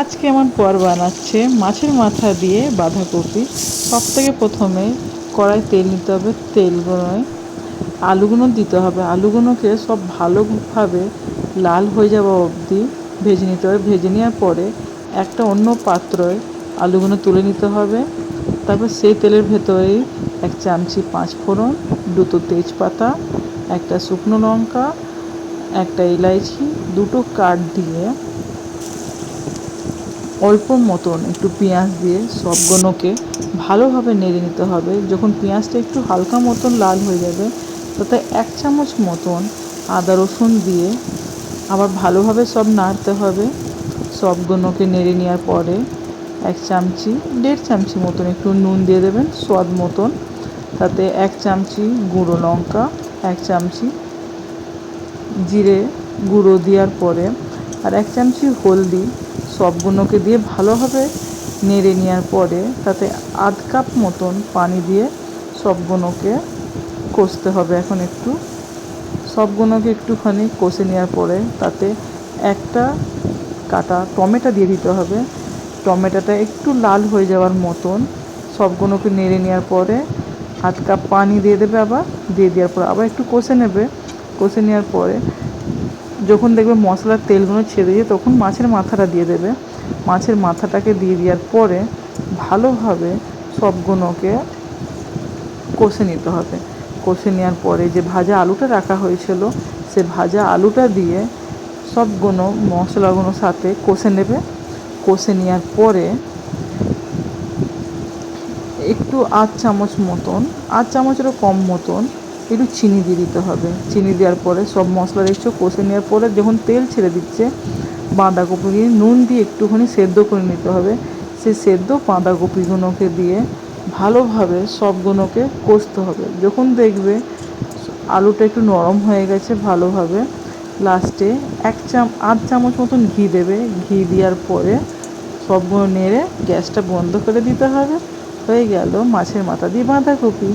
আজকে আমার বর বানাচ্ছে মাছের মাথা দিয়ে বাঁধাকপি। সবথেকে প্রথমে কড়াই তেল নিতে হবে, তেলগুলোয় আলুগুলো দিতে হবে, আলুগুলোকে সব ভালোভাবে লাল হয়ে যাওয়া অবধি ভেজে নিতে হবে। ভেজে নেওয়ার পরে একটা অন্য পাত্রয় আলুগুলো তুলে নিতে হবে। তারপর সেই তেলের ভেতরেই 1 চামচি 5 ফোড়ন, 2টো তেজপাতা, একটা শুকনো লঙ্কা, একটা ইলাইচি, 2টো কাঠ দিয়ে অল্প মতন একটু পেঁয়াজ দিয়ে সবগুলোকে ভালোভাবে নেড়ে নিতে হবে। যখন পেঁয়াজটা একটু হালকা মতন লাল হয়ে যাবে তাতে 1 চামচ মতন আদা রসুন দিয়ে আবার ভালোভাবে সব নাড়তে হবে। সবগুলোকে নেড়ে নেওয়ার পরে 1 চামচি 1.5 চামচি মতন একটু নুন দিয়ে দেবেন স্বাদ মতন। তাতে 1 চামচি গুঁড়ো লঙ্কা, 1 চামচি জিরে গুঁড়ো দেওয়ার পরে আর 1 চামচি হলদি সবগুলোকে দিয়ে ভালোভাবে নেড়ে নেওয়ার পরে তাতে আধ কাপ মতন পানি দিয়ে সবগুলোকে কষতে হবে। এখন একটু সবগুলোকে একটুখানি কষে নেওয়ার পরে তাতে একটা কাটা টমেটো দিয়ে দিতে হবে। টমেটোটা একটু লাল হয়ে যাওয়ার মতন সবগুলোকে নেড়ে নেওয়ার পরে আধ কাপ পানি দিয়ে দেবে, আবার দিয়ে দেওয়ার পরে আবার একটু কষে নেবে। কষে নেওয়ার পরে যখন দেখবে মশলার তেলগুলো ছেড়ে দিয়ে তখন মাছের মাথাটা দিয়ে দেবে। মাছের মাথাটাকে দিয়ে দেওয়ার পরে ভালোভাবে সবগুলোকে কষে নিতে হবে। কষে নেওয়ার পরে যে ভাজা আলুটা রাখা হয়েছিল সে ভাজা আলুটা দিয়ে সবগুলো মশলাগুলোর সাথে কষে নেবে। কষে নেওয়ার পরে একটু 8 চামচ মতন, 8 চামচেরও কম মতন একটু চিনি দিয়ে দিতে হবে। চিনি দেওয়ার পরে সব মশলা একটু কষে নেওয়ার পরে যখন তেল ছেড়ে দিচ্ছে বাঁধাকপি নুন দিয়ে একটুখানি সেদ্ধ করে নিতে হবে। সেই সেদ্ধ বাঁধাকপিগুলোকে দিয়ে ভালোভাবে সবগুলোকে কষতে হবে। যখন দেখবে আলুটা একটু নরম হয়ে গেছে ভালোভাবে, লাস্টে 8 চামচ মতন ঘি দেবে। ঘি দেওয়ার পরে সবগুলো নেড়ে গ্যাসটা বন্ধ করে দিতে হবে। হয়ে গেল মাছের মাথা দিয়ে বাঁধাকপি।